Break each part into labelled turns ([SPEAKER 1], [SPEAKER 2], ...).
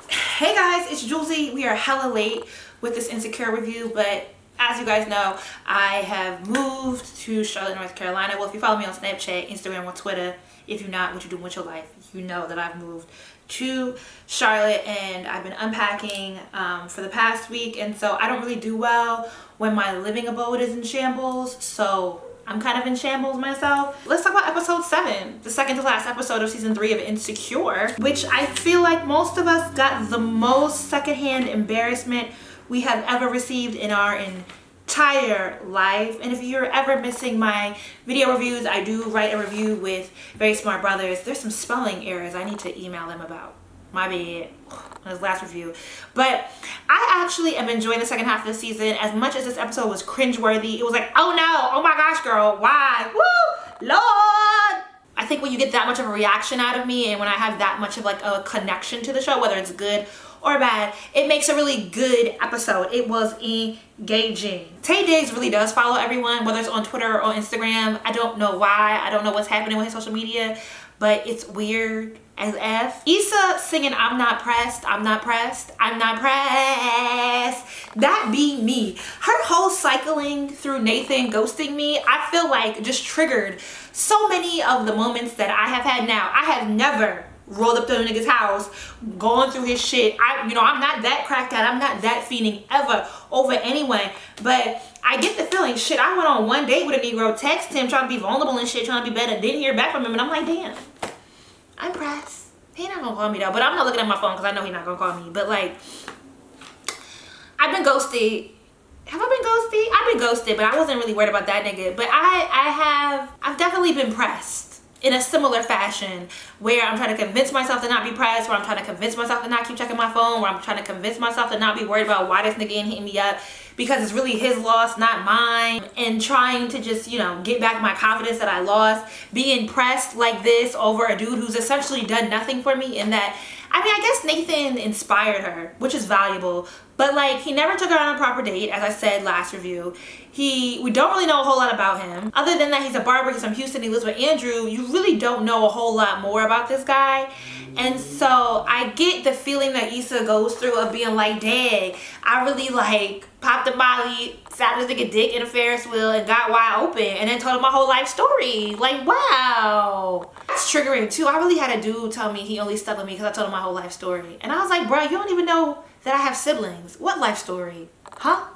[SPEAKER 1] Hey guys, it's Julesy. We are hella late with this Insecure review, but as you guys know, I have moved to Charlotte, North Carolina. Well, if you follow me on Snapchat, Instagram, or Twitter, if you're not, what you doing with your life, you know that I've moved to Charlotte and I've been unpacking for the past week, and so I don't really do well when my living abode is in shambles, so I'm kind of in shambles myself. Let's talk about episode 7, the second to last episode of season 3 of Insecure, which I feel like most of us got the most secondhand embarrassment we have ever received in our entire life. And if you're ever missing my video reviews, I do write a review with very smart brothers. There's some spelling errors I need to email them about. My bad on his last review. But I actually am enjoying the second half of the season. As much as this episode was cringeworthy, it was like, oh no, oh my gosh, girl, why? Woo, Lord! I think when you get that much of a reaction out of me and when I have that much of like a connection to the show, whether it's good or bad, it makes a really good episode. It was engaging. Tay Diggs really does follow everyone, whether it's on Twitter or on Instagram. I don't know why. I don't know what's happening with his social media, but it's weird as F. Issa singing I'm not pressed, I'm not pressed, I'm not pressed. That be me. Her whole cycling through Nathan ghosting me, I feel like just triggered so many of the moments that I have had now. I have never rolled up to a nigga's house, going through his shit. I'm not that cracked out. I'm not that fiending ever over anyone. But I get the feeling, shit, I went on one date with a Negro, text him, trying to be vulnerable and shit, trying to be better, didn't hear back from him, and I'm like, damn, I'm pressed. He not gonna call me though, but I'm not looking at my phone because I know he's not gonna call me. But like, I've been ghosted. Have I been ghosted? I've been ghosted, but I wasn't really worried about that nigga. But I've definitely been pressed in a similar fashion, where I'm trying to convince myself to not be pressed, where I'm trying to convince myself to not keep checking my phone, where I'm trying to convince myself to not be worried about why this nigga ain't hitting me up, because it's really his loss, not mine, and trying to just, get back my confidence that I lost, being pressed like this over a dude who's essentially done nothing for me. In that, I guess Nathan inspired her, which is valuable, but like, he never took her on a proper date, as I said last review. We don't really know a whole lot about him. Other than that, he's a barber, he's from Houston, he lives with Andrew. You really don't know a whole lot more about this guy. And so I get the feeling that Issa goes through of being like, dang, I really like popped a molly, sat this nigga dick in a Ferris wheel and got wide open, and then told him my whole life story. Like, wow. That's triggering too. I really had a dude tell me he only stuck with me because I told him my whole life story. And I was like, bro, you don't even know that I have siblings. What life story? Huh?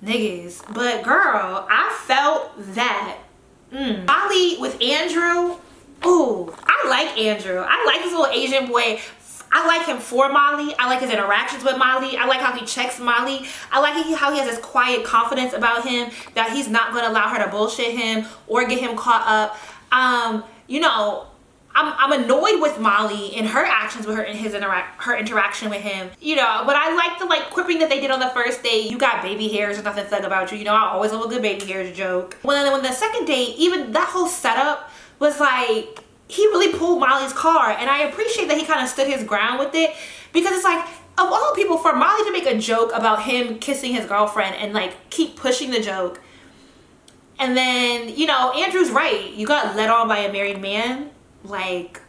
[SPEAKER 1] Niggas. But girl, I felt that. Molly with Andrew. Ooh, I like Andrew. I like this little Asian boy. I like him for Molly. I like his interactions with Molly. I like how he checks Molly. I like how he has this quiet confidence about him that he's not going to allow her to bullshit him or get him caught up. I'm annoyed with Molly and her actions with her and her interaction with him. But I like the quipping that they did on the first date. You got baby hairs, there's nothing thug about you. I always love a good baby hairs joke. When the second date, even that whole setup was like, he really pulled Molly's car, and I appreciate that he kind of stood his ground with it, because it's like, of all people, for Molly to make a joke about him kissing his girlfriend and keep pushing the joke, and then Andrew's right, you got led on by a married man. Like,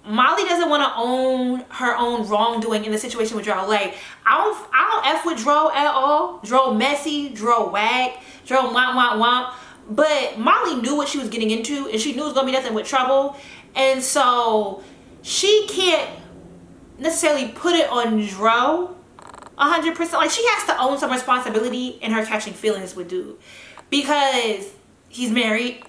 [SPEAKER 1] Molly doesn't want to own her own wrongdoing in the situation with Dro. Like, I don't F with Dro at all. Dro messy, Dro whack, Dro womp womp womp. But Molly knew what she was getting into, and she knew it was gonna be nothing but trouble, and so she can't necessarily put it on Dro 100%. Like, she has to own some responsibility in her catching feelings with dude, because he's married.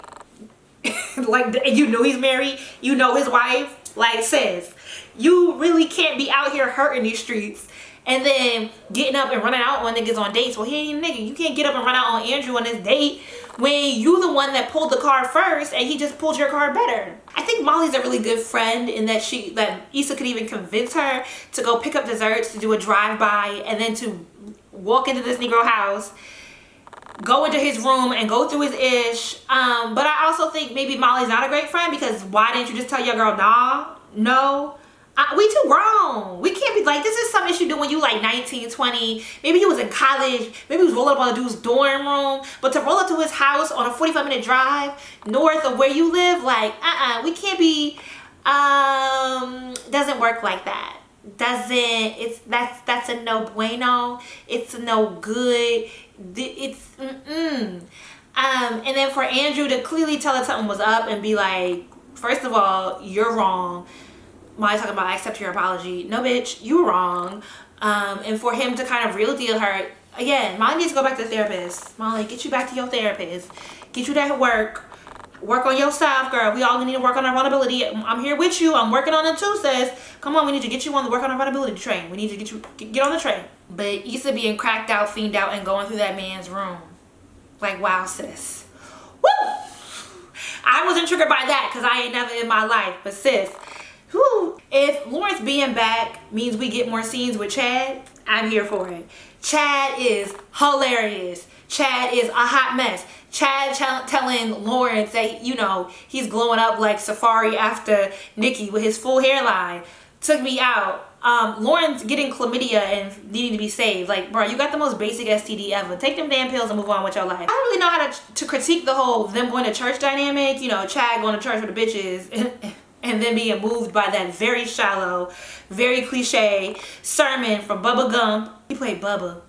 [SPEAKER 1] Like, he's married, his wife. Like, sis, you really can't be out here hurting these streets and then getting up and running out on niggas on dates. Well, he ain't a nigga. You can't get up and run out on Andrew on this date when you the one that pulled the car first and he just pulled your car better. I think Molly's a really good friend in that Issa could even convince her to go pick up desserts, to do a drive-by, and then to walk into this Negro house, go into his room and go through his ish. But I also think maybe Molly's not a great friend, because why didn't you just tell your girl, nah, no? We too grown. We can't be like, this is something you do when you 19, 20. Maybe he was in college. Maybe he was rolling up on a dude's dorm room. But to roll up to his house on a 45-minute drive north of where you live, we can't be, doesn't work like that. that's a no bueno. It's a no good. It's and then for Andrew to clearly tell her something was up and be like, first of all, you're wrong. Molly talking about I accept your apology. No, bitch, you were wrong. And for him to kind of real deal her again. Molly needs to go back to the therapist. Molly, get you back to your therapist. Get you that work. Work on yourself, girl. We all need to work on our vulnerability. I'm here with you. I'm working on it too, sis. Come on, we need to get you on the work on our vulnerability train. We need to get on the train. But Issa being cracked out, fiend out, and going through that man's room. Like, wow, sis. Woo! I wasn't triggered by that because I ain't never in my life. But sis, whew. If Lawrence being back means we get more scenes with Chad, I'm here for it. Chad is hilarious. Chad is a hot mess. Chad telling Lawrence that, you know, he's glowing up like Safari after Nikki with his full hairline took me out. Lawrence getting chlamydia and needing to be saved. Like, bro, you got the most basic STD ever. Take them damn pills and move on with your life. I don't really know how to critique the whole them going to church dynamic. You know, Chad going to church with the bitches and then being moved by that very shallow, very cliche sermon from Bubba Gump. He played Bubba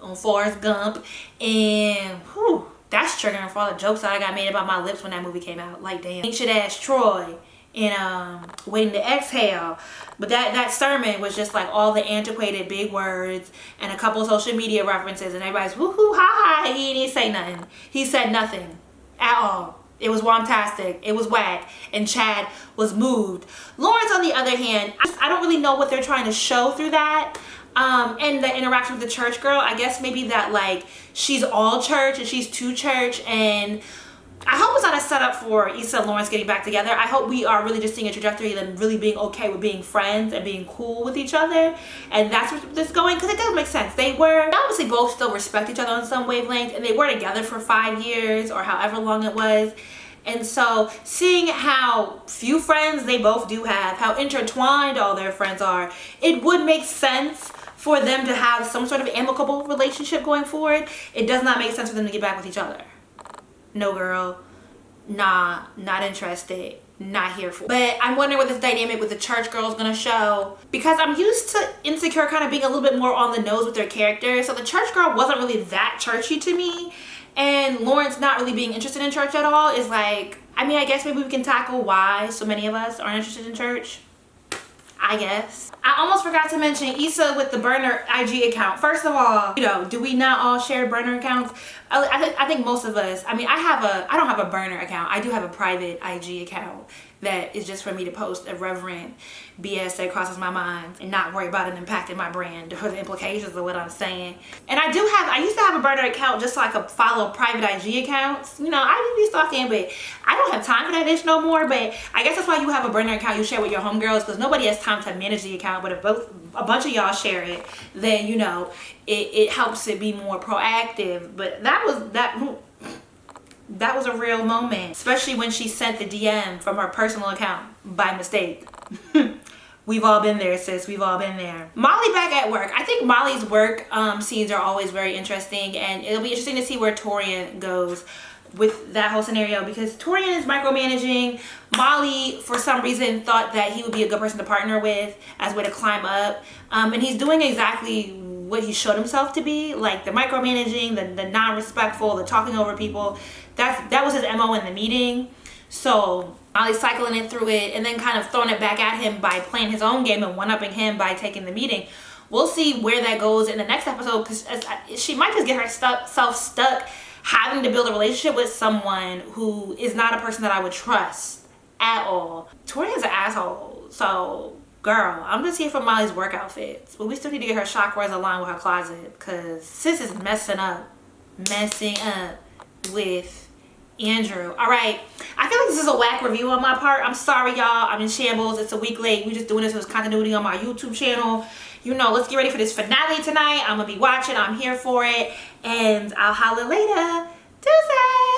[SPEAKER 1] on Forrest Gump. And, whew, that's triggering for all the jokes that I got made about my lips when that movie came out. Like, damn. Ancient ass Troy and Waiting to Exhale. But that sermon was just like all the antiquated big words and a couple social media references, and everybody's woohoo, ha ha. He didn't say nothing. He said nothing at all. It was womtastic. It was whack. And Chad was moved. Lawrence, on the other hand, I don't really know what they're trying to show through that. And the interaction with the church girl, I guess maybe that like she's all church and she's to church, and I hope it's not a setup for Issa and Lawrence getting back together. I hope we are really just seeing a trajectory of them really being okay with being friends and being cool with each other, and that's where this is going, because it does make sense. They obviously both still respect each other on some wavelength, and they were together for 5 years or however long it was. And so seeing how few friends they both do have, how intertwined all their friends are, it would make sense for them to have some sort of amicable relationship going forward. It does not make sense for them to get back with each other. No, girl. Nah, not interested. Not here for it. But I'm wondering what this dynamic with the church girl is gonna show, because I'm used to Insecure kind of being a little bit more on the nose with their characters. So the church girl wasn't really that churchy to me, and Lawrence not really being interested in church at all is like, I mean, I guess maybe we can tackle why so many of us aren't interested in church. I guess. I almost forgot to mention Issa with the burner IG account. First of all, you know, do we not all share burner accounts? I think most of us. I mean, I don't have a burner account. I do have a private IG account that is just for me to post irreverent BS that crosses my mind and not worry about it impacting my brand or the implications of what I'm saying. And I used to have a burner account just so I could follow private IG accounts. You know, I be stalking, but I don't have time for that ish no more. But I guess that's why you have a burner account you share with your homegirls, because nobody has time to manage the account. But if a bunch of y'all share it, then, you know, it helps it be more proactive. But that was a real moment, especially when she sent the DM from her personal account by mistake. We've all been there, sis. We've all been there. Molly back at work. I think Molly's work scenes are always very interesting, and it'll be interesting to see where Torian goes with that whole scenario, because Torian is micromanaging. Molly, for some reason, thought that he would be a good person to partner with as a way to climb up, and he's doing exactly what he showed himself to be, like the micromanaging, the non-respectful, the talking over people. That was his MO in the meeting. So Molly's cycling it through it and then kind of throwing it back at him by playing his own game and one-upping him by taking the meeting. We'll see where that goes in the next episode, because she might just get herself stuck having to build a relationship with someone who is not a person that I would trust at all. Torian's an asshole, so girl, I'm just here for Molly's work outfits, but we still need to get her chakras aligned with her closet, because sis is messing up with Andrew. All right, I feel like this is a whack review on my part. I'm sorry, y'all. I'm in shambles. It's a week late. We're just doing this as continuity on my YouTube channel. You know, let's get ready for this finale tonight. I'm gonna be watching. I'm here for it, and I'll holler later. Deuces.